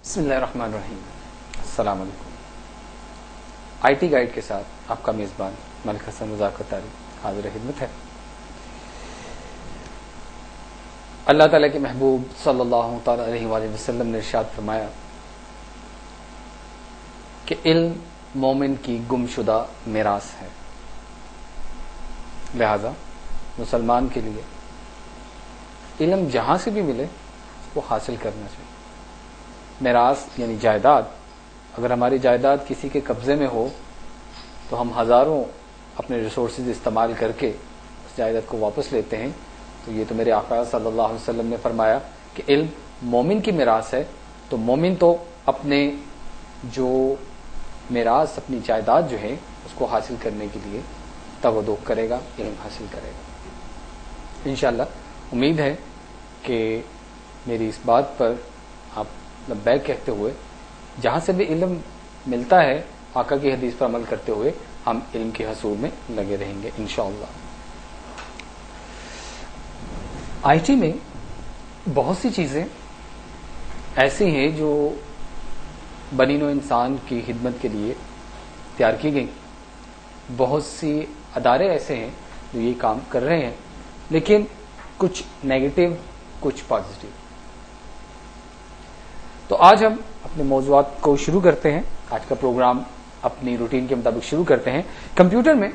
بسم اللہ الرحمن الرحیم. السلام علیکم. آئی ٹی گائیڈ کے ساتھ آپ کا میزبان ملک حسن رضا قطاری حاضر خدمت ہے. اللہ تعالیٰ کے محبوب صلی اللہ تعالی علیہ وآلہ وسلم نے ارشاد فرمایا کہ علم مومن کی گمشدہ میراث ہے. لہذا مسلمان کے لیے علم جہاں سے بھی ملے اس کو حاصل کرنا چاہیے. میراث یعنی جائیداد. اگر ہماری جائیداد کسی کے قبضے میں ہو تو ہم ہزاروں اپنے ریسورسز استعمال کر کے اس جائیداد کو واپس لیتے ہیں. تو یہ تو میرے آقا صلی اللہ علیہ وسلم نے فرمایا کہ علم مومن کی میراث ہے. تو مومن تو اپنے جو میراث اپنی جائیداد جو ہے اس کو حاصل کرنے کے لیے تودوق کرے گا, علم حاصل کرے گا. انشاءاللہ امید ہے کہ میری اس بات پر آپ لبیک کہتے ہوئے جہاں سے بھی علم ملتا ہے آقا کی حدیث پر عمل کرتے ہوئے ہم علم کے حصول میں لگے رہیں گے انشاءاللہ. آئی ٹی میں بہت سی چیزیں ایسی ہیں جو بنی نوع انسان کی خدمت کے لیے تیار کی گئی. بہت سی ادارے ایسے ہیں جو یہ کام کر رہے ہیں, لیکن کچھ نیگیٹو کچھ پازیٹو. تو آج ہم اپنے موضوعات کو شروع کرتے ہیں. آج کا پروگرام اپنی روٹین کے مطابق شروع کرتے ہیں. کمپیوٹر میں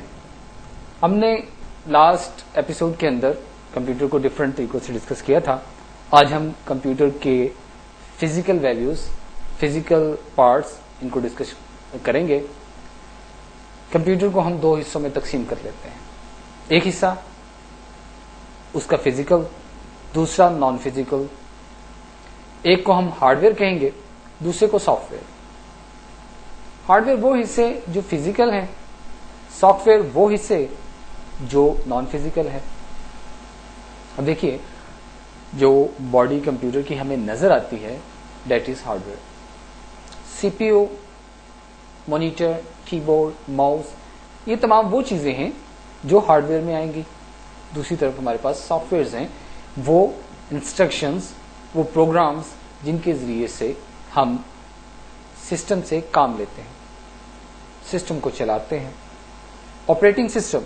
ہم نے لاسٹ ایپیسوڈ کے اندر کمپیوٹر کو ڈفرینٹ طریقوں سے ڈسکس کیا تھا. آج ہم کمپیوٹر کے فزیکل ویلیوز, فزیکل پارٹس ان کو ڈسکس کریں گے. کمپیوٹر کو ہم دو حصوں میں تقسیم کر لیتے ہیں. ایک حصہ اس کا فزیکل, دوسرا نان فزیکل. ایک کو ہم ہارڈ ویئر کہیں گے, دوسرے کو سافٹ ویئر. ہارڈ ویئر وہ حصے جو فزیکل ہیں, سافٹ ویئر وہ حصے جو نان فزیکل ہے. اب دیکھیے جو باڈی کمپیوٹر کی ہمیں نظر آتی ہے that is hardware. C P U, monitor, keyboard, mouse, یہ تمام وہ چیزیں ہیں جو ہارڈ ویئر میں آئیں گی. دوسری طرف ہمارے پاس سافٹ ویئرز ہیں, وہ انسٹرکشنز, وہ پروگرامز جن کے ذریعے سے ہم سسٹم سے کام لیتے ہیں, سسٹم کو چلاتے ہیں. آپریٹنگ سسٹم,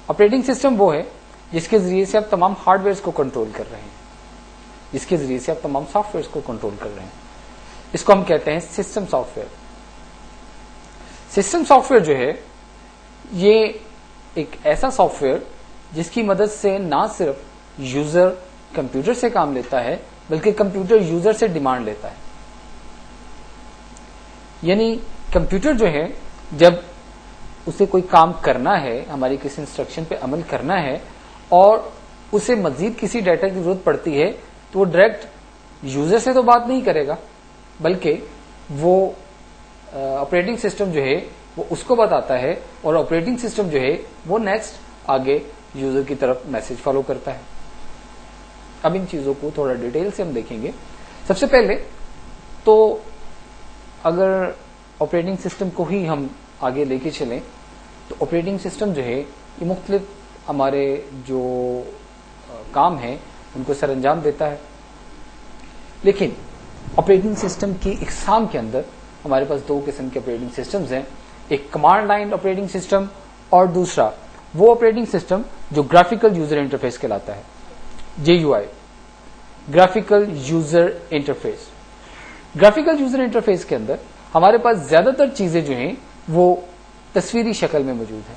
آپریٹنگ سسٹم وہ ہے جس کے ذریعے سے آپ تمام ہارڈ ویئرز کو کنٹرول کر رہے ہیں, جس کے ذریعے سے آپ تمام سافٹ ویئرز کو کنٹرول کر رہے ہیں. اس کو ہم کہتے ہیں system soft where. System soft where جو ہے یہ ایک ایسا سافٹ ویئر جس کی مدد سے نہ صرف یوزر کمپیوٹر سے کام لیتا ہے بلکہ کمپیوٹر یوزر سے ڈیمانڈ لیتا ہے. یعنی کمپیوٹر جو ہے جب اسے کوئی کام کرنا ہے, ہماری کسی انسٹرکشن پہ عمل کرنا ہے اور اسے مزید کسی ڈیٹا کی ضرورت پڑتی ہے تو وہ ڈائریکٹ یوزر سے تو بات نہیں کرے گا بلکہ وہ آپریٹنگ سسٹم جو ہے وہ اس کو بتاتا ہے اور آپریٹنگ سسٹم جو ہے وہ نیکسٹ آگے یوزر کی طرف میسج فالو کرتا ہے. اب ان چیزوں کو تھوڑا ڈیٹیل سے ہم دیکھیں گے. سب سے پہلے تو اگر آپریٹنگ سسٹم کو ہی ہم آگے لے کے چلیں تو آپریٹنگ سسٹم جو ہے یہ مختلف ہمارے جو کام ہیں ان کو سر انجام دیتا ہے. لیکن آپریٹنگ سسٹم کی اقسام کے اندر ہمارے پاس دو قسم کے آپریٹنگ سسٹمز ہیں. ایک کمانڈ لائن آپریٹنگ سسٹم اور دوسرا وہ آپریٹنگ سسٹم جو گرافیکل یوزر انٹرفیس کہلاتا ہے, G U I, graphical user interface. Graphical user interface کے اندر ہمارے پاس زیادہ تر چیزیں جو ہیں وہ تصویری شکل میں موجود ہیں.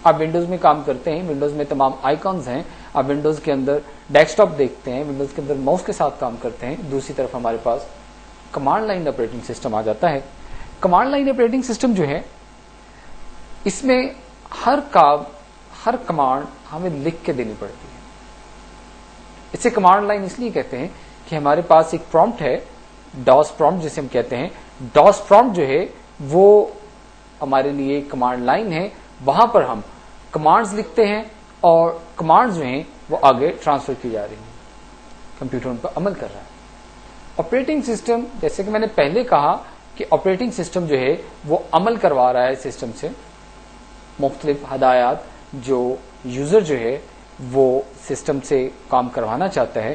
آپ ونڈوز میں کام کرتے ہیں, ونڈوز میں تمام آئیکنز ہیں, آپ ونڈوز کے اندر ڈیسک ٹاپ دیکھتے ہیں, ونڈوز کے اندر ماؤس کے ساتھ کام کرتے ہیں. دوسری طرف ہمارے پاس کمانڈ لائن آپریٹنگ سسٹم آ جاتا ہے. کمانڈ لائن آپریٹنگ سسٹم جو ہے اس میں ہر کام, ہر کمانڈ ہمیں لکھ کے دینی پڑتی ہے. اسے کمانڈ لائن اس لیے کہتے ہیں کہ ہمارے پاس ایک پرومپٹ ہے, ڈاس پرومپٹ جسے ہم کہتے ہیں. ڈاس پرومپٹ جو ہے وہ ہمارے لیے کمانڈ لائن ہے, وہاں پر ہم کمانڈز لکھتے ہیں اور کمانڈز جو ہیں وہ آگے ٹرانسفر کی جا رہی ہیں, کمپیوٹر ان پر عمل کر رہا ہے. آپریٹنگ سسٹم, جیسے کہ میں نے پہلے کہا کہ آپریٹنگ سسٹم جو ہے وہ عمل کروا رہا ہے سسٹم سے مختلف ہدایات جو یوزر جو ہے وہ سسٹم سے کام کروانا چاہتا ہے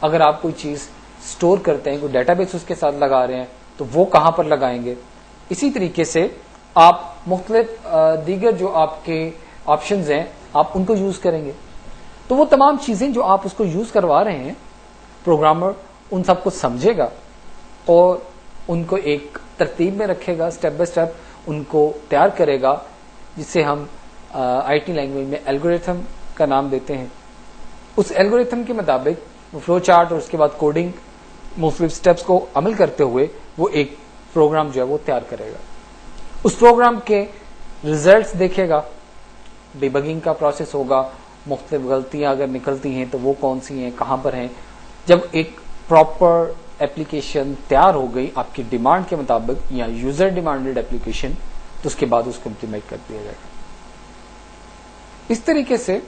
اگر آپ کوئی چیز اسٹور کرتے ہیں, کوئی ڈیٹا بیس اس کے ساتھ لگا رہے ہیں, تو وہ کہاں پر لگائیں گے. اسی طریقے سے آپ مختلف دیگر جو آپ کے آپشنز ہیں آپ ان کو یوز کریں گے. تو وہ تمام چیزیں جو آپ اس کو یوز کروا رہے ہیں, پروگرامر ان سب کو سمجھے گا اور ان کو ایک ترتیب میں رکھے گا, اسٹیپ بائی اسٹیپ ان کو تیار کرے گا, جسے ہم آئی ٹی لینگویج میں الگوریتھم کا نام دیتے ہیں. اس الگوریتھم کے مطابق فلو چارٹ اور اس کے بعد کوڈنگ مختلف اسٹیپس کو عمل کرتے ہوئے وہ ایک پروگرام جو ہے وہ تیار کرے گا. اس پروگرام کے ریزلٹس دیکھے گا, ڈیبگنگ کا پروسیس ہوگا, مختلف غلطیاں اگر نکلتی ہیں تو وہ کون سی ہیں, کہاں پر ہیں. جب ایک پراپر ایپلیکیشن تیار ہو گئی آپ کی ڈیمانڈ کے مطابق یا یوزر ڈیمانڈیڈ ایپلیکیشن, تو اس کے بعد اس کو امپلیمنٹ کر دیا جائے گا. اس طریقے سے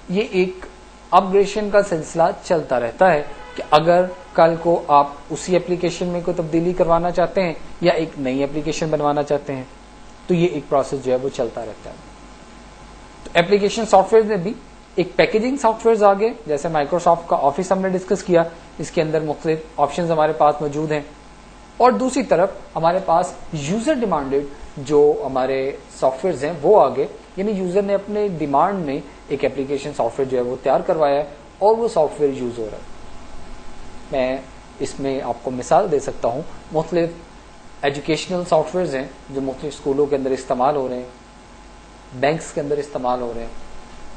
یہ ایک اپگریڈیشن کا سلسلہ چلتا رہتا ہے کہ اگر کل کو آپ اسی ایپلیکیشن میں کوئی تبدیلی کروانا چاہتے ہیں یا ایک نئی ایپلیکیشن بنوانا چاہتے ہیں, تو یہ ایک پروسیس جو ہے وہ چلتا رہتا ہے. تو ایپلیکیشن سافٹ ویئر میں بھی ایک پیکیجنگ سافٹ ویئر آگے, جیسے مائکروسافٹ کا آفس ہم نے ڈسکس کیا, اس کے اندر مختلف آپشنز ہمارے پاس موجود ہیں. اور دوسری طرف ہمارے پاس یوزر ڈیمانڈیڈ جو ہمارے سافٹ ویئرز ہیں وہ آگے, یعنی یوزر نے اپنے ڈیمانڈ میں ایک ایپلیکیشن سافٹ ویئر جو ہے وہ تیار کروایا ہے اور وہ سافٹ ویئر یوز ہو رہا ہے. میں اس میں آپ کو مثال دے سکتا ہوں, مختلف ایجوکیشنل سافٹ ویئرز ہیں جو مختلف اسکولوں کے اندر استعمال ہو رہے ہیں, بینکس کے اندر استعمال ہو رہے ہیں,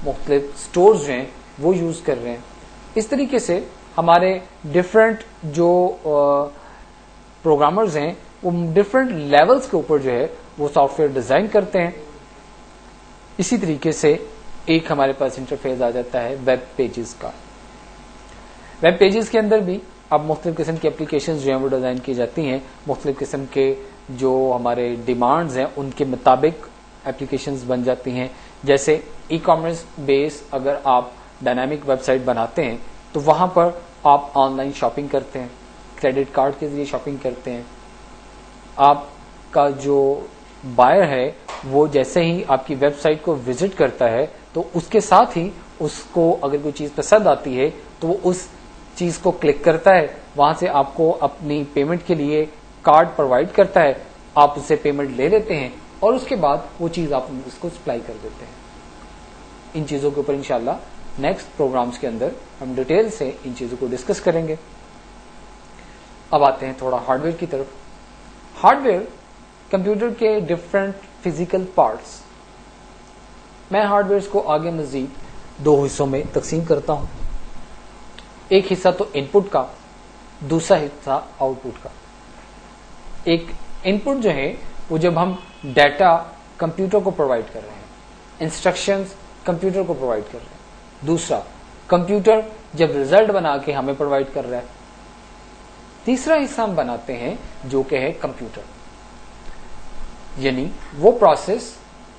مختلف اسٹورز جو ہیں وہ یوز کر رہے ہیں. اس طریقے سے ہمارے ڈفرینٹ جو پروگرامرز ہیں وہ ڈفرینٹ لیولز کے اوپر جو ہے وہ سافٹ ویئر ڈیزائن کرتے ہیں. اسی طریقے سے ایک ہمارے پاس انٹرفیس آ جاتا ہے ویب پیجز کا. ویب پیجز کے اندر بھی اب مختلف قسم کی اپلیکیشنز جو ہیں وہ ڈیزائن کی جاتی ہیں, مختلف قسم کے جو ہمارے ڈیمانڈز ہیں ان کے مطابق اپلیکیشنز بن جاتی ہیں. جیسے ای کامرس بیس اگر آپ ڈائنامک ویب سائٹ بناتے ہیں تو وہاں پر آپ آن لائن شاپنگ کرتے ہیں, کریڈٹ کارڈ کے ذریعے شاپنگ کرتے ہیں. آپ کا جو بائر ہے وہ جیسے ہی آپ کی ویب سائٹ کو وزٹ کرتا ہے تو اس کے ساتھ ہی اس کو اگر کوئی چیز پسند آتی ہے تو وہ اس چیز کو کلک کرتا ہے, وہاں سے آپ کو اپنی پیمنٹ کے لیے کارڈ پرووائڈ کرتا ہے, آپ اسے پیمنٹ لے لیتے ہیں اور اس کے بعد وہ چیز آپ اس کو سپلائی کر دیتے ہیں. ان چیزوں کے اوپر انشاءاللہ نیکسٹ پروگرامز کے اندر ہم ڈیٹیل سے ان چیزوں کو ڈسکس کریں گے. اب آتے ہیں تھوڑا ہارڈ ویئر کی طرف. ہارڈ ویئر کمپیوٹر کے ڈفرینٹ فزیکل پارٹس. میں ہارڈ ویئرس کو آگے مزید دو حصوں میں تقسیم کرتا ہوں. ایک حصہ تو ان پٹ کا, دوسرا حصہ آؤٹ پٹ کا. ایک ان پٹ جو ہے وہ جب ہم ڈیٹا کمپیوٹر کو پرووائڈ کر رہے ہیں, انسٹرکشنز کمپیوٹر کو پرووائڈ کر رہے ہیں. دوسرا کمپیوٹر جب ریزلٹ بنا کے ہمیں پرووائڈ کر رہا ہے. تیسرا حصہ ہم بناتے ہیں جو کہ ہے کمپیوٹر, یعنی وہ پروسیس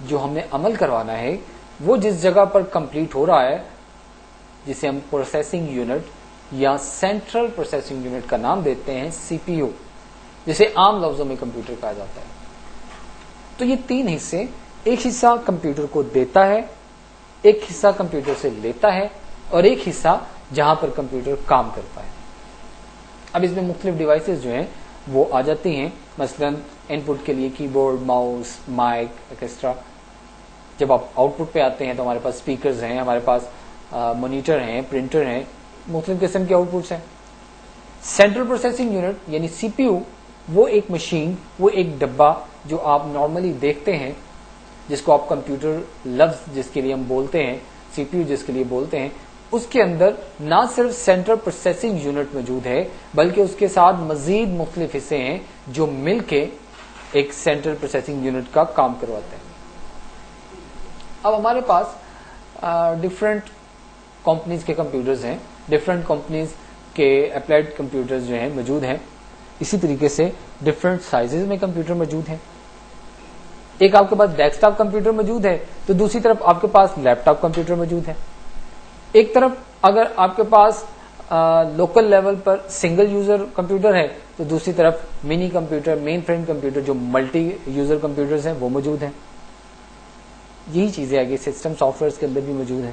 جو ہم نے عمل کروانا ہے وہ جس جگہ پر کمپلیٹ ہو رہا ہے, جسے ہم پروسیسنگ یونٹ یا سینٹرل پروسیسنگ یونٹ کا نام دیتے ہیں سی پی یو, جسے عام لفظوں میں کمپیوٹر کہا جاتا ہے. تو یہ تین حصے, ایک حصہ کمپیوٹر کو دیتا ہے, ایک حصہ کمپیوٹر سے لیتا ہے, اور ایک حصہ جہاں پر کمپیوٹر کام کرتا ہے. اب اس میں مختلف ڈیوائسز جو ہیں وہ آ جاتی ہیں, مثلا ان پٹ کے لیے کی بورڈ, ماؤس, مائک ایکسٹرا. جب آپ آؤٹ پٹ پہ آتے ہیں تو ہمارے پاس اسپیکرز ہیں, ہمارے پاس مانیٹر ہیں, پرنٹر ہیں, مختلف قسم کے آؤٹ پٹس ہیں. سینٹرل پروسیسنگ یونٹ یعنی سی پی یو وہ ایک مشین, وہ ایک ڈبہ جو آپ نارملی دیکھتے ہیں, جس کو آپ کمپیوٹر لفظ جس کے لیے ہم بولتے ہیں, سی پی یو جس کے لیے بولتے ہیں, اس کے اندر نہ صرف سینٹرل پروسیسنگ یونٹ موجود ہے بلکہ اس کے ساتھ مزید مختلف حصے ہیں جو مل کے ایک سینٹرل پروسیسنگ یونٹ کا کام کرواتے ہیں. اب ہمارے پاس ڈفرینٹ کمپنیز کے کمپیوٹرز ہیں, ڈفرینٹ کمپنیز کے اپلائڈ کمپیوٹرز جو ہیں موجود ہیں. اسی طریقے سے ڈفرینٹ سائزز میں کمپیوٹر موجود ہیں. ایک آپ کے پاس ڈیسک ٹاپ کمپیوٹر موجود ہے تو دوسری طرف آپ کے پاس لیپ ٹاپ کمپیوٹر موجود ہے. ایک طرف اگر آپ کے پاس لوکل لیول پر سنگل یوزر کمپیوٹر ہے تو دوسری طرف منی کمپیوٹر, مین فریم کمپیوٹر جو ملٹی یوزر کمپیوٹرز ہیں وہ موجود ہیں. یہی چیزیں آگے سسٹم سافٹ ویئر کے اندر بھی موجود ہیں.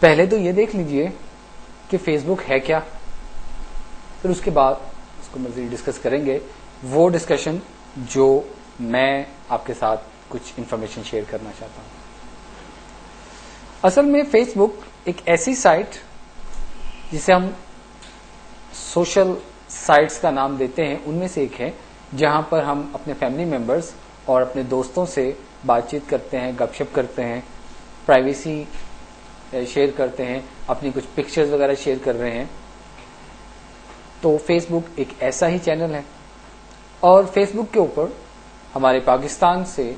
پہلے تو یہ دیکھ لیجئے کہ فیس بک ہے کیا، پھر اس کے بعد اس کو مزید ڈسکس کریں گے، وہ ڈسکشن جو میں آپ کے ساتھ کچھ انفارمیشن شیئر کرنا چاہتا ہوں۔ اصل میں فیس بک ایک ایسی سائٹ جسے ہم سوشل سائٹس کا نام دیتے ہیں، ان میں سے ایک ہے جہاں پر ہم اپنے فیملی ممبرز اور اپنے دوستوں سے بات چیت کرتے ہیں، گپ شپ کرتے ہیں، پرائیویسی شیئر کرتے ہیں، اپنی کچھ پکچرز وغیرہ شیئر کر رہے ہیں۔ تو فیس بک ایک ایسا ہی چینل ہے، اور فیس بک کے اوپر ہمارے پاکستان سے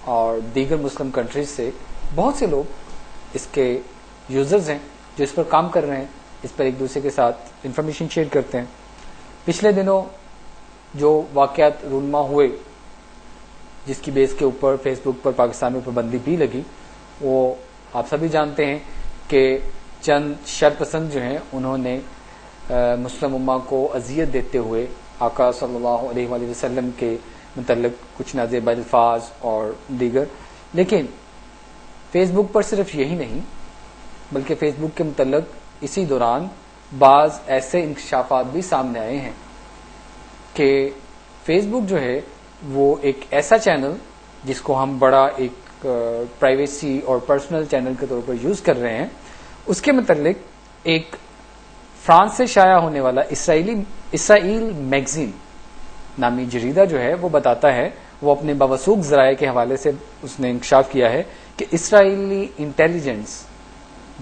اور دیگر مسلم کنٹریز سے بہت سے لوگ اس کے یوزرز ہیں جو اس پر کام کر رہے ہیں، اس پر ایک دوسرے کے ساتھ انفارمیشن شیئر کرتے ہیں۔ پچھلے دنوں جو واقعات رونما ہوئے جس کی بیس کے اوپر فیس بک پر پاکستان میں پابندی بھی لگی، وہ آپ سبھی جانتے ہیں کہ چند شرپسند جو ہیں انہوں نے مسلم امہ کو اذیت دیتے ہوئے آقا صلی اللہ علیہ وآلہ وسلم کے متعلق کچھ نازیبا الفاظ اور دیگر۔ لیکن فیس بک پر صرف یہی نہیں، بلکہ فیس بک کے متعلق اسی دوران بعض ایسے انکشافات بھی سامنے آئے ہیں کہ فیس بک جو ہے وہ ایک ایسا چینل جس کو ہم بڑا ایک پرائیویسی اور پرسنل چینل کے طور پر یوز کر رہے ہیں، اس کے متعلق ایک فرانس سے شائع ہونے والا اسرائیل میگزین نامی جریدہ جو ہے وہ بتاتا ہے، وہ اپنے موثوق ذرائع کے حوالے سے اس نے انکشاف کیا ہے کہ اسرائیلی انٹیلیجنس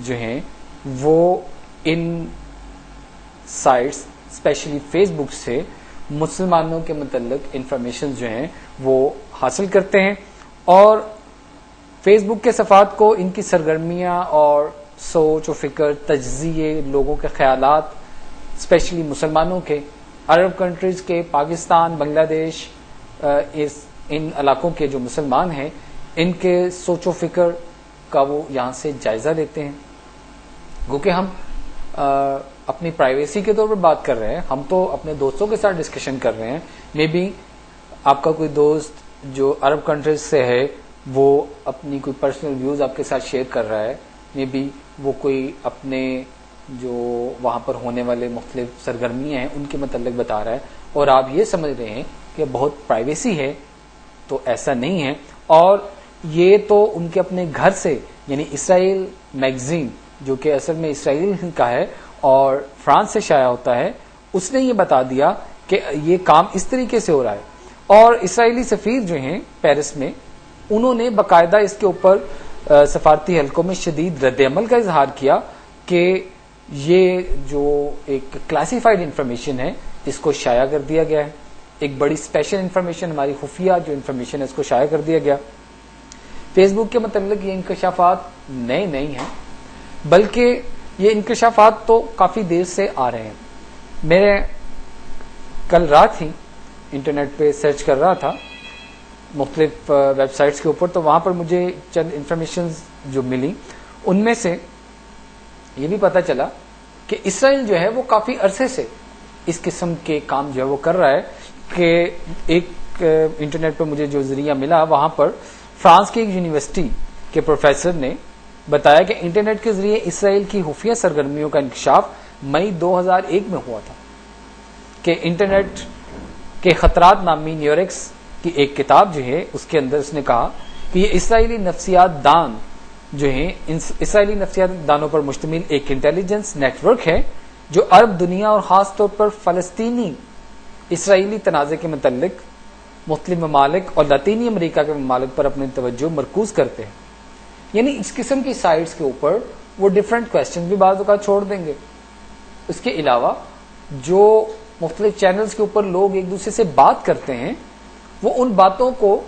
جو ہیں وہ ان سائٹس اسپیشلی فیس بک سے مسلمانوں کے متعلق انفارمیشن جو ہیں وہ حاصل کرتے ہیں، اور فیس بک کے صفحات کو ان کی سرگرمیاں اور سوچ و فکر، تجزیے، لوگوں کے خیالات، اسپیشلی مسلمانوں کے، عرب کنٹریز کے، پاکستان، بنگلہ دیش، ان علاقوں کے جو مسلمان ہیں ان کے سوچ و فکر کا وہ یہاں سے جائزہ لیتے ہیں۔ کیونکہ ہم اپنی پرائیویسی کے طور پر بات کر رہے ہیں، ہم تو اپنے دوستوں کے ساتھ ڈسکشن کر رہے ہیں، مے بی آپ کا کوئی دوست جو عرب کنٹریز سے ہے وہ اپنی کوئی پرسنل ویوز آپ کے ساتھ شیئر کر رہا ہے، مے بی وہ کوئی اپنے جو وہاں پر ہونے والے مختلف سرگرمیاں ہیں ان کے متعلق بتا رہا ہے، اور آپ یہ سمجھ رہے ہیں کہ بہت پرائیویسی ہے، تو ایسا نہیں ہے۔ اور یہ تو ان کے اپنے گھر سے، یعنی اسرائیل میگزین جو کہ اصل میں اسرائیل کا ہے اور فرانس سے شائع ہوتا ہے، اس نے یہ بتا دیا کہ یہ کام اس طریقے سے ہو رہا ہے، اور اسرائیلی سفیر جو ہیں پیرس میں انہوں نے باقاعدہ اس کے اوپر سفارتی حلقوں میں شدید رد عمل کا اظہار کیا کہ یہ جو ایک کلاسیفائڈ انفارمیشن ہے اس کو شائع کر دیا گیا ہے، ایک بڑی اسپیشل انفارمیشن، ہماری خفیہ جو انفارمیشن ہے اس کو شائع کر دیا گیا۔ فیس بک کے متعلق یہ انکشافات نئے نہیں ہیں، بلکہ یہ انکشافات تو کافی دیر سے آ رہے ہیں۔ میں کل رات ہی انٹرنیٹ پہ سرچ کر رہا تھا مختلف ویب سائٹس کے اوپر، تو وہاں پر مجھے چند انفارمیشن جو ملی ان میں سے یہ بھی پتہ چلا کہ اسرائیل جو ہے وہ کافی عرصے سے اس قسم کے کام جو ہے وہ کر رہا ہے، کہ ایک انٹرنیٹ پہ مجھے جو ذریعہ ملا وہاں پر فرانس کی ایک یونیورسٹی کے پروفیسر نے بتایا کہ انٹرنیٹ کے ذریعے اسرائیل کی خفیہ سرگرمیوں کا انکشاف مئی 2001 میں ہوا تھا، کہ انٹرنیٹ کے خطرات نامی نیورکس کی ایک کتاب جو ہے اس کے اندر اس نے کہا کہ یہ اسرائیلی نفسیات دان جو ہیں، اسرائیلی نفسیات دانوں پر مشتمل ایک انٹیلیجنس نیٹ ورک ہے جو عرب دنیا اور خاص طور پر فلسطینی اسرائیلی تنازع کے متعلق مختلف ممالک اور لاطینی امریکہ کے ممالک پر اپنی توجہ مرکوز کرتے ہیں۔ یعنی اس قسم کی سائٹس کے اوپر وہ ڈیفرنٹ کوسچن بھی بعض اوقات چھوڑ دیں گے۔ اس کے علاوہ جو مختلف چینلز کے اوپر لوگ ایک دوسرے سے بات کرتے ہیں، وہ ان باتوں کو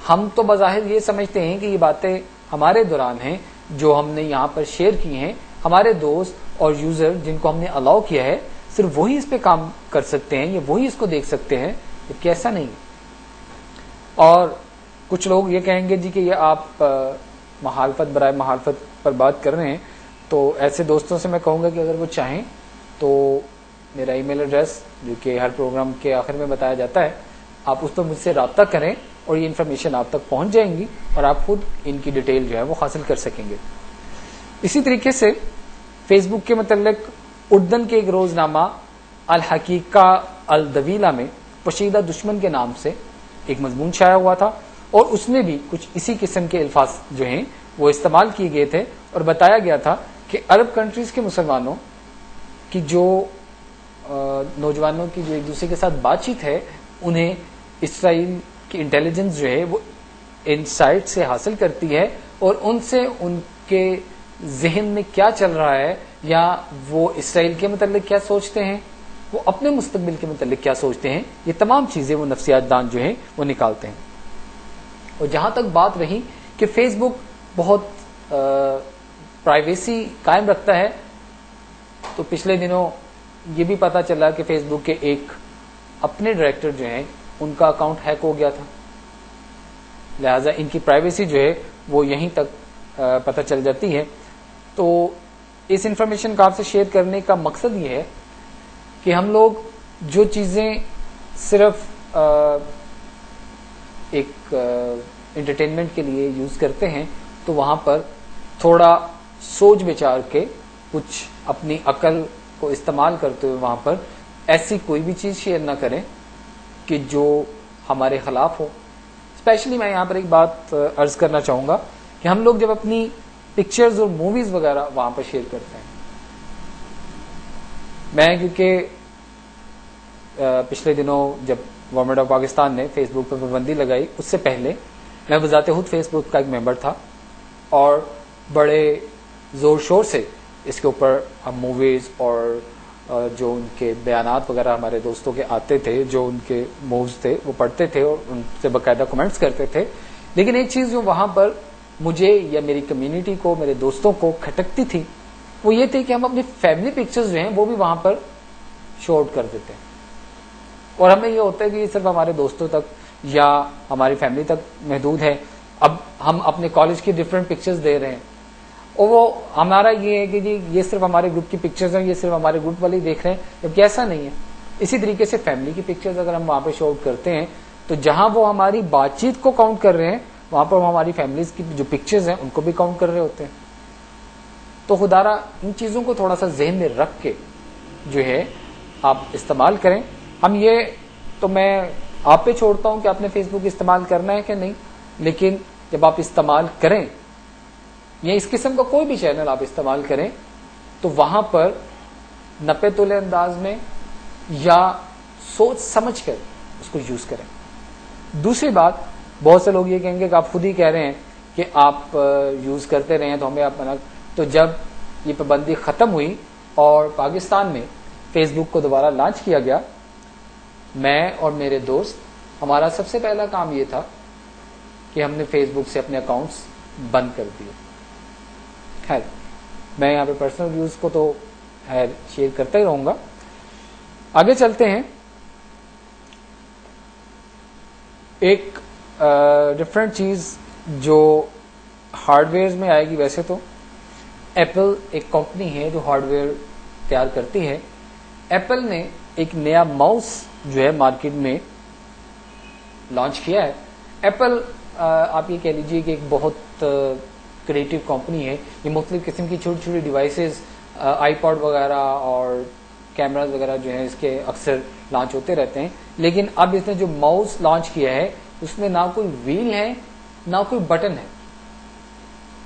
ہم تو بظاہر یہ سمجھتے ہیں کہ یہ باتیں ہمارے دوران ہیں جو ہم نے یہاں پر شیئر کی ہیں، ہمارے دوست اور یوزر جن کو ہم نے الاؤ کیا ہے صرف وہی اس پہ کام کر سکتے ہیں یا وہی اس کو دیکھ سکتے ہیں، جبکہ ایسا نہیں۔ اور کچھ لوگ یہ کہیں گے جی کہ یہ آپ مخالفت برائے مخالفت پر بات کر رہے ہیں، تو ایسے دوستوں سے میں کہوں گا کہ اگر وہ چاہیں تو میرا ای میل ایڈریس جو کہ ہر پروگرام کے آخر میں بتایا جاتا ہے، آپ اس پر مجھ سے رابطہ کریں اور یہ انفارمیشن آپ تک پہنچ جائیں گی اور آپ خود ان کی ڈیٹیل جو ہے وہ حاصل کر سکیں گے۔ اسی طریقے سے فیس بک کے متعلق اردن کے ایک روزنامہ الحقیقہ الدویلہ میں پوشیدہ دشمن کے نام سے ایک مضمون شائع ہوا تھا، اور اس میں بھی کچھ اسی قسم کے الفاظ جو ہیں وہ استعمال کیے گئے تھے، اور بتایا گیا تھا کہ عرب کنٹریز کے مسلمانوں کی جو نوجوانوں کی جو ایک دوسرے کے ساتھ بات چیت ہے، انہیں اسرائیل کی انٹیلیجنس جو ہے وہ انسائٹ سے حاصل کرتی ہے، اور ان سے ان کے ذہن میں کیا چل رہا ہے، یا وہ اسرائیل کے متعلق کیا سوچتے ہیں، وہ اپنے مستقبل کے متعلق کیا سوچتے ہیں، یہ تمام چیزیں وہ نفسیات دان جو ہیں وہ نکالتے ہیں۔ اور جہاں تک بات رہی کہ فیس بک بہت پرائیویسی قائم رکھتا ہے، تو پچھلے دنوں یہ بھی پتا چلا کہ فیس بک کے ایک اپنے ڈائریکٹر جو ہیں ان کا اکاؤنٹ ہیک ہو گیا تھا، لہذا ان کی پرائیویسی جو ہے وہ یہیں تک پتہ چل جاتی ہے۔ تو اس انفارمیشن کو آپ سے شیئر کرنے کا مقصد یہ ہے کہ ہم لوگ جو چیزیں صرف ایک انٹرٹینمنٹ کے لیے یوز کرتے ہیں، تو وہاں پر تھوڑا سوچ بچار کے کچھ اپنی عقل کو استعمال کرتے ہوئے وہاں پر ایسی کوئی بھی چیز شیئر نہ کریں کہ جو ہمارے خلاف ہو۔ اسپیشلی میں یہاں پر ایک بات عرض کرنا چاہوں گا کہ ہم لوگ جب اپنی پکچرز اور موویز وغیرہ وہاں پر شیئر کرتے ہیں، میں کیونکہ پچھلے دنوں جب گورنمنٹ آف پاکستان نے فیس بک پر پابندی لگائی، اس سے پہلے میں بذات خود فیس بک کا ایک ممبر تھا، اور بڑے زور شور سے اس کے اوپر ہم موویز اور جو ان کے بیانات وغیرہ ہمارے دوستوں کے آتے تھے، جو ان کے مووز تھے وہ پڑھتے تھے اور ان سے باقاعدہ کمنٹس کرتے تھے۔ لیکن ایک چیز جو وہاں پر مجھے یا میری کمیونٹی کو، میرے دوستوں کو کھٹکتی تھی، وہ یہ تھی کہ ہم اپنی فیملی پکچرز جو ہیں وہ بھی وہاں پر شو آؤٹ کر دیتے ہیں، اور ہمیں یہ ہوتا ہے کہ یہ صرف ہمارے دوستوں تک یا ہماری فیملی تک محدود ہے۔ اب ہم اپنے کالج کی ڈفرینٹ پکچرز دے رہے ہیں، اور وہ ہمارا یہ ہے کہ جی یہ صرف ہمارے گروپ کی پکچرز ہیں، یہ صرف ہمارے گروپ والے دیکھ رہے ہیں، جبکہ ایسا نہیں ہے۔ اسی طریقے سے فیملی کی پکچرز اگر ہم وہاں پہ شو آؤٹ کرتے ہیں، تو جہاں وہ ہماری بات چیت کو کاؤنٹ کر رہے ہیں، وہاں پر وہ ہماری فیملیز کی جو پکچرز ہیں ان کو بھی کاؤنٹ کر رہے ہوتے ہیں۔ تو خدارا ان چیزوں کو تھوڑا سا ذہن میں رکھ کے جو ہے آپ استعمال کریں۔ ہم یہ تو میں آپ پہ چھوڑتا ہوں کہ آپ نے فیس بک استعمال کرنا ہے کہ نہیں، لیکن جب آپ استعمال کریں یا اس قسم کا کوئی بھی چینل آپ استعمال کریں، تو وہاں پر نپے تلے انداز میں یا سوچ سمجھ کر اس کو یوز کریں۔ دوسری بات، بہت سے لوگ یہ کہیں گے کہ آپ خود ہی کہہ رہے ہیں کہ آپ یوز کرتے رہے ہیں تو ہمیں آپ منع، تو جب یہ پابندی ختم ہوئی اور پاکستان میں فیس بک کو دوبارہ لانچ کیا گیا، میں اور میرے دوست، ہمارا سب سے پہلا کام یہ تھا کہ ہم نے فیس بک سے اپنے اکاؤنٹس بند کر دیے۔ خیر، میں یہاں پہ پرسنل ویوز کو تو خیر شیئر کرتا ہی رہوں گا۔ آگے چلتے ہیں۔ ایک ڈفرینٹ چیز جو ہارڈ ویئر میں آئے گی، ویسے تو ایپل ایک کمپنی ہے جو ہارڈ ویئر تیار کرتی ہے۔ ایپل نے ایک نیا ماؤس جو ہے مارکیٹ میں لانچ کیا ہے۔ ایپل آپ یہ کہہ لیجیے کہ ایک بہت کریٹو کمپنی ہے، یہ مختلف قسم کی چھوٹی چھوٹی ڈیوائسز، آئی پاڈ وغیرہ اور کیمراز وغیرہ جو ہیں اس کے اکثر لانچ ہوتے رہتے ہیں، لیکن اب اس نے جو ماؤس لانچ کیا ہے اس میں نہ کوئی ویل ہے نہ کوئی بٹن ہے۔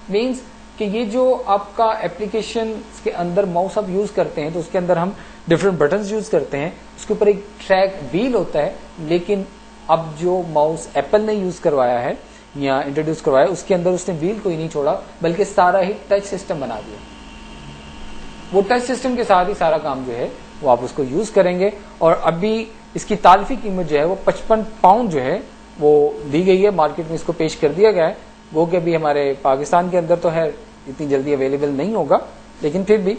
مینز کہ یہ جو آپ کا ایپلیکیشن کے اندر ماؤس آپ یوز کرتے ہیں تو اس کے اندر ہم ڈفرینٹ بٹنز یوز کرتے ہیں، اس کے اوپر ایک ٹریک ویل ہوتا ہے، لیکن اب جو ماؤس ایپل نے یوز کروایا ہے یا انٹروڈیوس کروایا اس کے اندر اس نے ویل کو ہی نہیں چھوڑا، بلکہ سارا ہی ٹچ سسٹم بنا دیا۔ وہ ٹچ سسٹم کے ساتھ ہی سارا کام جو ہے وہ آپ اس کو یوز کریں گے، اور ابھی اس کی تعریفی قیمت جو ہے وہ 55 پاؤنڈ جو ہے وہ دی گئی ہے، مارکیٹ میں اس کو پیش کر دیا گیا ہے۔ وہ کہ ابھی ہمارے پاکستان کے اندر تو ہے اتنی جلدی اویلیبل نہیں ہوگا، لیکن پھر بھی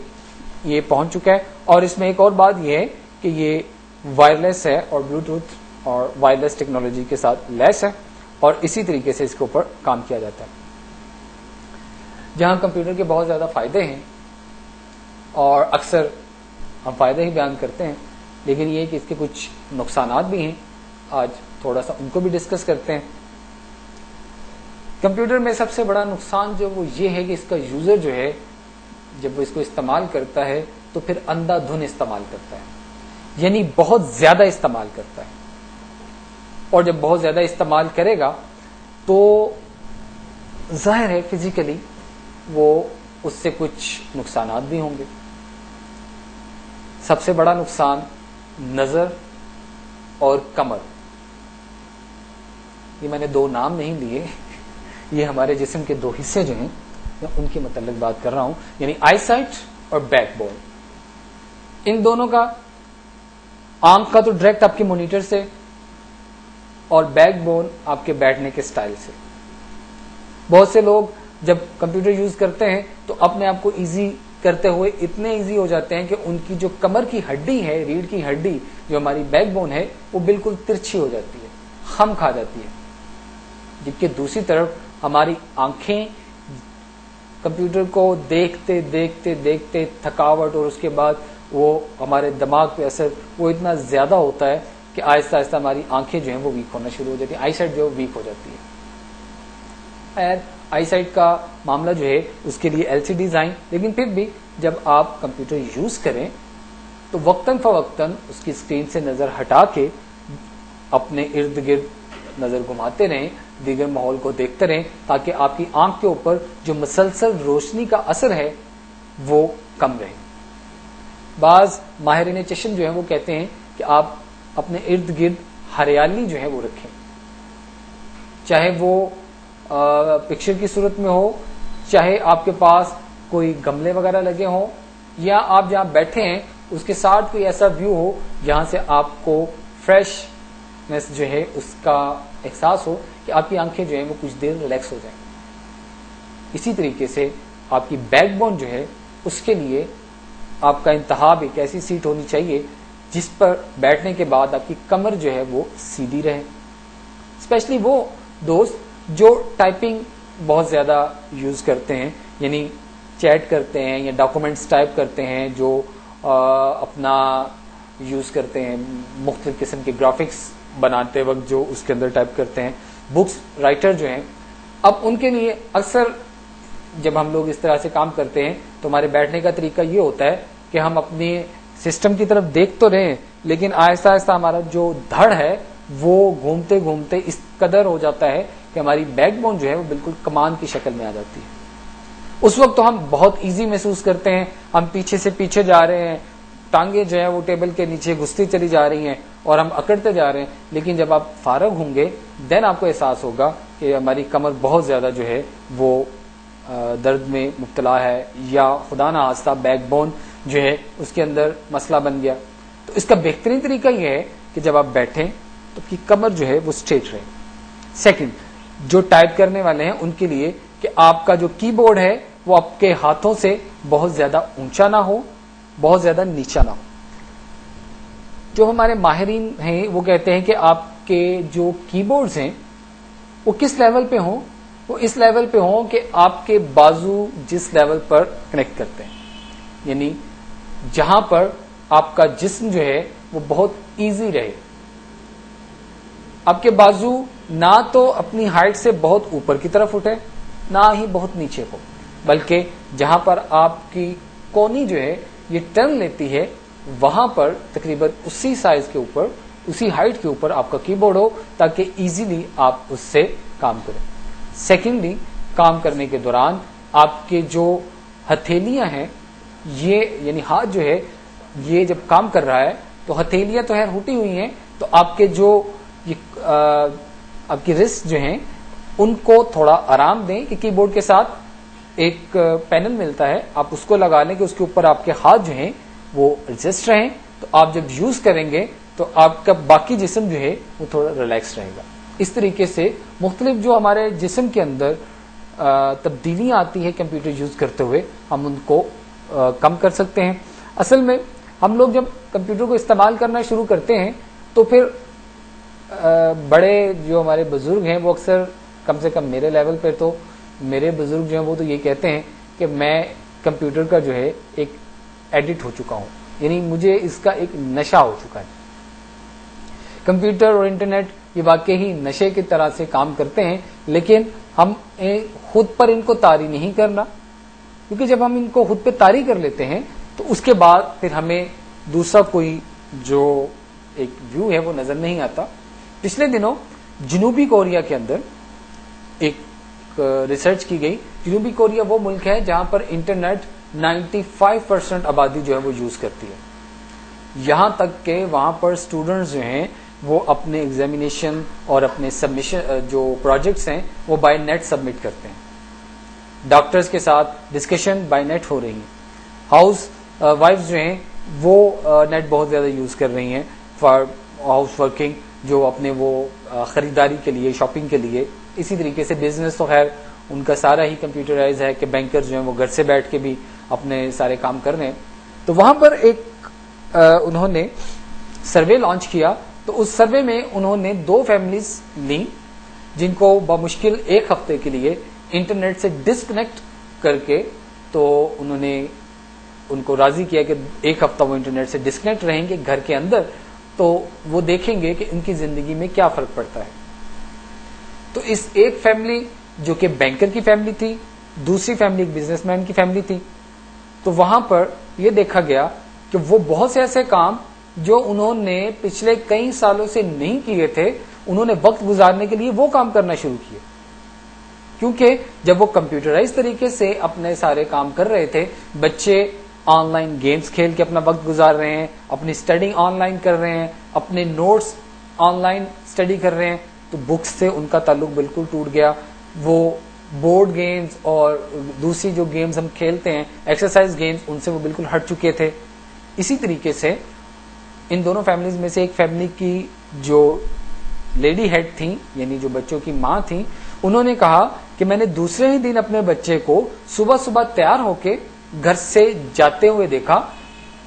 یہ پہنچ چکا ہے۔ اور اس میں ایک اور بات یہ ہے کہ یہ وائرلیس ہے اور بلوٹوتھ اور وائرلیس ٹیکنالوجی کے ساتھ لیس ہے، اور اسی طریقے سے اس کے اوپر کام کیا جاتا ہے۔ جہاں کمپیوٹر کے بہت زیادہ فائدے ہیں اور اکثر ہم فائدے ہی بیان کرتے ہیں، لیکن یہ کہ اس کے کچھ نقصانات بھی ہیں، آج تھوڑا سا ان کو بھی ڈسکس کرتے ہیں۔ کمپیوٹر میں سب سے بڑا نقصان جو وہ یہ ہے کہ اس کا یوزر جو ہے جب وہ اس کو استعمال کرتا ہے تو پھر اندھا دھن استعمال کرتا ہے، یعنی بہت زیادہ استعمال کرتا ہے. اور جب بہت زیادہ استعمال کرے گا تو ظاہر ہے فزیکلی وہ اس سے کچھ نقصانات بھی ہوں گے. سب سے بڑا نقصان نظر اور کمر. یہ میں نے دو نام نہیں لیے، یہ ہمارے جسم کے دو حصے جو ہیں میں ان کے متعلق بات کر رہا ہوں، یعنی آئی سائٹ اور بیک بون. ان دونوں کا آنکھ کا تو ڈائریکٹ آپ کے مانیٹر سے، اور بیک بون آپ کے بیٹھنے کے سٹائل سے. بہت سے لوگ جب کمپیوٹر یوز کرتے ہیں تو اپنے آپ کو ایزی کرتے ہوئے اتنے ایزی ہو جاتے ہیں کہ ان کی جو کمر کی ہڈی ہے، ریڑھ کی ہڈی جو ہماری بیک بون ہے، وہ بالکل ترچھی ہو جاتی ہے، خم کھا جاتی ہے. جبکہ دوسری طرف ہماری آنکھیں کمپیوٹر کو دیکھتے دیکھتے دیکھتے تھکاوٹ اور اس کے بعد وہ ہمارے دماغ پہ اثر وہ اتنا زیادہ ہوتا ہے کہ آہستہ آہستہ ہماری آنکھیں جو ہیں وہ ویک ہونا شروع ہو جاتی ہیں، آئی سائٹ جو ہے ویک ہو جاتی ہے. آئی سائٹ کا معاملہ جو ہے اس کے لیے ایل سی ڈیزائن، لیکن پھر بھی جب آپ کمپیوٹر یوز کریں تو وقتاً فوقتاً اس کی اسکرین سے نظر ہٹا کے اپنے ارد گرد نظر گھماتے رہیں، دیگر ماحول کو دیکھتے رہیں، تاکہ آپ کی آنکھ کے اوپر جو مسلسل روشنی کا اثر ہے وہ کم رہے. بعض ماہرین چشم جو ہیں وہ کہتے ہیں کہ آپ اپنے ارد گرد ہریالی جو ہے وہ رکھیں، چاہے وہ پکچر کی صورت میں ہو، چاہے آپ کے پاس کوئی گملے وغیرہ لگے ہوں، یا آپ جہاں بیٹھے ہیں اس کے ساتھ کوئی ایسا ویو ہو جہاں سے آپ کو فریشنس جو ہے اس کا احساس ہو کہ آپ کی آنکھیں جو ہیں وہ کچھ دیر ریلیکس ہو جائیں. اسی طریقے سے آپ کی بیک بون جو ہے اس کے لیے آپ کا انتخاب ایک ایسی سیٹ ہونی چاہیے جس پر بیٹھنے کے بعد آپ کی کمر جو ہے وہ سیدھی رہے. اسپیشلی وہ دوست جو ٹائپنگ بہت زیادہ یوز کرتے ہیں، یعنی چیٹ کرتے ہیں یا ڈاکومنٹس ٹائپ کرتے ہیں، جو اپنا یوز کرتے ہیں مختلف قسم کے گرافکس بناتے وقت جو اس کے اندر ٹائپ کرتے ہیں، بکس رائٹر جو ہیں. اب ان کے لیے اکثر جب ہم لوگ اس طرح سے کام کرتے ہیں تو ہمارے بیٹھنے کا طریقہ یہ ہوتا ہے کہ ہم اپنے سسٹم کی طرف دیکھ تو رہے ہیں، لیکن آہستہ آہستہ ہمارا جو دھڑ ہے وہ گھومتے گھومتے اس قدر ہو جاتا ہے کہ ہماری بیک بون جو ہے وہ بالکل کمان کی شکل میں آ جاتی ہے. اس وقت تو ہم بہت ایزی محسوس کرتے ہیں، ہم پیچھے سے پیچھے جا رہے ہیں، ٹانگیں جو ہیں وہ ٹیبل کے نیچے گھستی چلی جا رہی ہیں اور ہم اکڑتے جا رہے ہیں. لیکن جب آپ فارغ ہوں گے دین آپ کو احساس ہوگا کہ ہماری کمر بہت زیادہ جو ہے وہ درد میں مبتلا ہے، یا خدا نہ خواستہ بیک بون جو ہے اس کے اندر مسئلہ بن گیا. تو اس کا بہترین طریقہ یہ ہے کہ جب آپ بیٹھیں تو کی کمر جو ہے وہ اسٹریٹ رہے. سیکنڈ، جو ٹائپ کرنے والے ہیں ان کے لیے کہ آپ کا جو کی بورڈ ہے وہ آپ کے ہاتھوں سے بہت زیادہ اونچا نہ ہو، بہت زیادہ نیچا نہ ہو. جو ہمارے ماہرین ہیں وہ کہتے ہیں کہ آپ کے جو کی بورڈز ہیں وہ کس لیول پہ ہوں، وہ اس لیول پہ ہوں کہ آپ کے بازو جس لیول پر کنیکٹ کرتے ہیں، یعنی جہاں پر آپ کا جسم جو ہے وہ بہت ایزی رہے. آپ کے بازو نہ تو اپنی ہائٹ سے بہت اوپر کی طرف اٹھے نہ ہی بہت نیچے ہو، بلکہ جہاں پر آپ کی کونی جو ہے یہ ٹرن لیتی ہے وہاں پر تقریباً اسی سائز کے اوپر، اسی ہائٹ کے اوپر آپ کا کی بورڈ ہو تاکہ ایزیلی آپ اس سے کام کریں. سیکنڈلی، کام کرنے کے دوران آپ کے جو ہتھیلیاں ہیں یہ یعنی ہاتھ جو ہے یہ جب کام کر رہا ہے تو ہتھیلیاں تو ہٹی ہوئی ہیں، تو آپ کے جو آپ کی رسٹ جو ہیں ان کو تھوڑا آرام دیں کہ کی بورڈ کے ساتھ ایک پینل ملتا ہے، آپ اس کو لگا لیں کہ اس کے اوپر آپ کے ہاتھ جو ہیں وہ ایڈجسٹ رہیں، تو آپ جب یوز کریں گے تو آپ کا باقی جسم جو ہے وہ تھوڑا ریلیکس رہے گا. اس طریقے سے مختلف جو ہمارے جسم کے اندر تبدیلیاں آتی ہیں کمپیوٹر یوز کرتے ہوئے ہم ان کو کم کر سکتے ہیں. اصل میں ہم لوگ جب کمپیوٹر کو استعمال کرنا شروع کرتے ہیں تو پھر بڑے جو ہمارے بزرگ ہیں وہ اکثر کم سے کم میرے لیول پہ تو میرے بزرگ جو ہیں وہ تو یہ کہتے ہیں کہ میں کمپیوٹر کا جو ہے ایک ایڈکٹ ہو چکا ہوں، یعنی مجھے اس کا ایک نشہ ہو چکا ہے. کمپیوٹر اور انٹرنیٹ یہ واقعی ہی نشے کی طرح سے کام کرتے ہیں، لیکن ہم خود پر ان کو طاری نہیں کرنا، کیونکہ جب ہم ان کو خود پہ طاری کر لیتے ہیں تو اس کے بعد پھر ہمیں دوسرا کوئی جو ایک ویو ہے وہ نظر نہیں آتا. پچھلے دنوں جنوبی کوریا کے اندر ایک ریسرچ کی گئی. جنوبی کوریا وہ ملک ہے جہاں پر انٹرنیٹ 95% آبادی جو ہے وہ یوز کرتی ہے. یہاں تک کہ وہاں پر اسٹوڈنٹس جو ہیں وہ اپنے ایگزامینیشن اور اپنے سبمیشن جو پروجیکٹس ہیں وہ بائی نیٹ سبمٹ کرتے ہیں. ڈاکٹرز کے ساتھ ڈسکشن بائی نیٹ ہو رہی ہیں. ہاؤس وائفز جو ہیں وہ نیٹ بہت زیادہ یوز کر رہی ہیں فار ہاؤس ورکنگ, جو اپنے وہ خریداری کے لیے, شاپنگ کے لیے. اسی طریقے سے بزنس تو خیر ان کا سارا ہی کمپیوٹرائز ہے کہ بینکر جو ہیں وہ گھر سے بیٹھ کے بھی اپنے سارے کام کر رہے ہیں. تو وہاں پر ایک انہوں نے سروے لانچ کیا. تو اس سروے میں انہوں نے 2 فیملیز لیں جن کو بمشکل 1 ہفتے کے لیے انٹرنیٹ سے ڈسکنیکٹ کر کے, تو انہوں نے ان کو راضی کیا کہ 1 ہفتہ وہ انٹرنیٹ سے ڈسکنیکٹ رہیں گے گھر کے اندر, تو وہ دیکھیں گے کہ ان کی زندگی میں کیا فرق پڑتا ہے. تو اس ایک فیملی جو کہ بینکر کی فیملی تھی, دوسری فیملی ایک بزنس مین کی فیملی تھی, تو وہاں پر یہ دیکھا گیا کہ وہ بہت سے ایسے کام جو انہوں نے پچھلے کئی سالوں سے نہیں کیے تھے, انہوں نے وقت گزارنے کے لیے وہ کام کرنا شروع کیے. کیونکہ جب وہ کمپیوٹرائز طریقے سے اپنے سارے کام کر رہے تھے, بچے آن لائن گیمز کھیل کے اپنا وقت گزار رہے ہیں, اپنی اسٹڈی آن لائن کر رہے ہیں, اپنے نوٹس آن لائن اسٹڈی کر رہے ہیں, تو بکس سے ان کا تعلق بالکل ٹوٹ گیا. وہ بورڈ گیمز اور دوسری جو گیمز ہم کھیلتے ہیں ایکسرسائز گیمز, ان سے وہ بالکل ہٹ چکے تھے. اسی طریقے سے ان دونوں فیملیز میں سے ایک فیملی کی جو لیڈی ہیڈ تھیں, یعنی جو بچوں کی ماں تھیں, انہوں نے کہا کہ میں نے دوسرے ہی دن اپنے بچے کو صبح صبح تیار ہو کے گھر سے جاتے ہوئے دیکھا.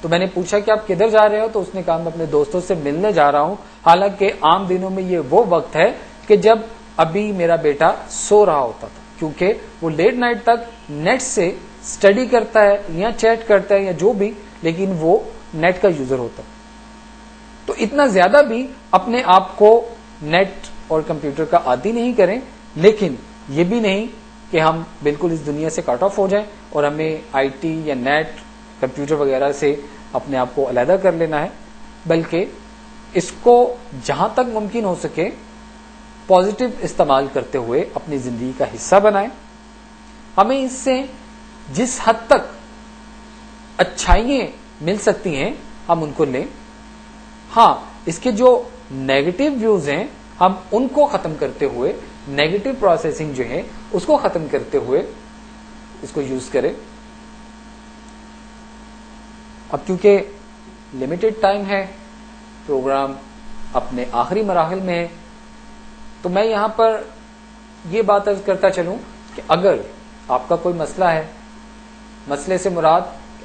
تو میں نے پوچھا کہ آپ کدھر جا رہے ہو, تو اس نے کہا میں اپنے دوستوں سے ملنے جا رہا ہوں. حالانکہ عام دنوں میں یہ وہ وقت ہے کہ جب ابھی میرا بیٹا سو رہا ہوتا تھا, کیونکہ وہ لیٹ نائٹ تک نیٹ سے اسٹڈی کرتا ہے یا چیٹ کرتا ہے یا جو بھی, لیکن وہ نیٹ کا یوزر ہوتا ہے. تو اتنا زیادہ بھی اپنے آپ کو نیٹ اور کمپیوٹر کا عادی نہیں کریں, لیکن یہ بھی نہیں کہ ہم بالکل اس دنیا سے کٹ آف ہو جائیں اور ہمیں آئی ٹی یا نیٹ کمپیوٹر وغیرہ سے اپنے آپ کو علیحدہ کر لینا ہے, بلکہ اس کو جہاں تک ممکن ہو سکے پازیٹو استعمال کرتے ہوئے اپنی زندگی کا حصہ بنائیں. ہمیں اس سے جس حد تک اچھائیاں مل سکتی ہیں ہم ان کو لیں. ہاں, اس کے جو نیگیٹو ویوز ہیں ہم ان کو ختم کرتے ہوئے, نیگیٹو پروسیسنگ جو ہے اس کو ختم کرتے ہوئے اس کو یوز کریں. اب کیونکہ لمیٹڈ ٹائم ہے, پروگرام اپنے آخری مراحل میں ہے, تو میں یہاں پر یہ بات عرض کرتا چلوں کہ اگر آپ کا کوئی مسئلہ ہے, مسئلے سے مراد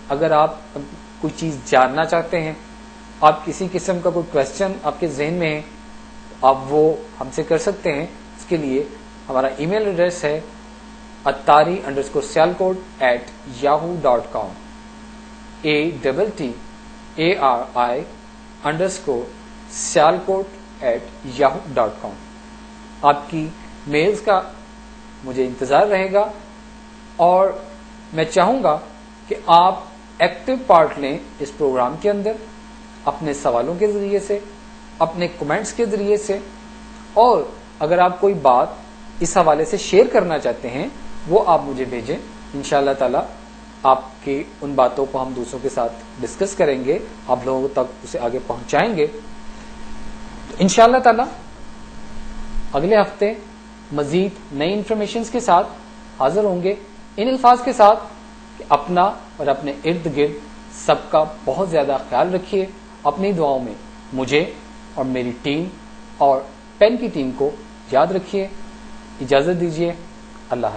اگر آپ کوئی چیز جاننا چاہتے ہیں, آپ کسی قسم کا کوئی کوشچن آپ کے ذہن میں ہے, آپ وہ ہم سے کر سکتے ہیں. اس کے لیے ہمارا ای میل ایڈریس ہے attari_sialkot@yahoo.com, attari_sialkot@yahoo.com. آپ کی میلز کا مجھے انتظار رہے گا, اور میں چاہوں گا کہ آپ ایکٹیو پارٹ لیں اس پروگرام کے اندر, اپنے سوالوں کے ذریعے سے, اپنے کمنٹس کے ذریعے سے, اور اگر آپ کوئی بات اس حوالے سے شیئر کرنا چاہتے ہیں وہ آپ مجھے بھیجیں. انشاءاللہ تعالی آپ کی ان باتوں کو ہم دوسروں کے ساتھ ڈسکس کریں گے, آپ لوگوں تک اسے آگے پہنچائیں گے. تو انشاءاللہ تعالی اگلے ہفتے مزید نئی انفارمیشنز کے ساتھ حاضر ہوں گے, ان الفاظ کے ساتھ کہ اپنا اور اپنے ارد گرد سب کا بہت زیادہ خیال رکھیے. اپنی دعاؤں میں مجھے اور میری ٹیم اور پین کی ٹیم کو یاد رکھیے. اجازت دیجیے, اللہ حافظ.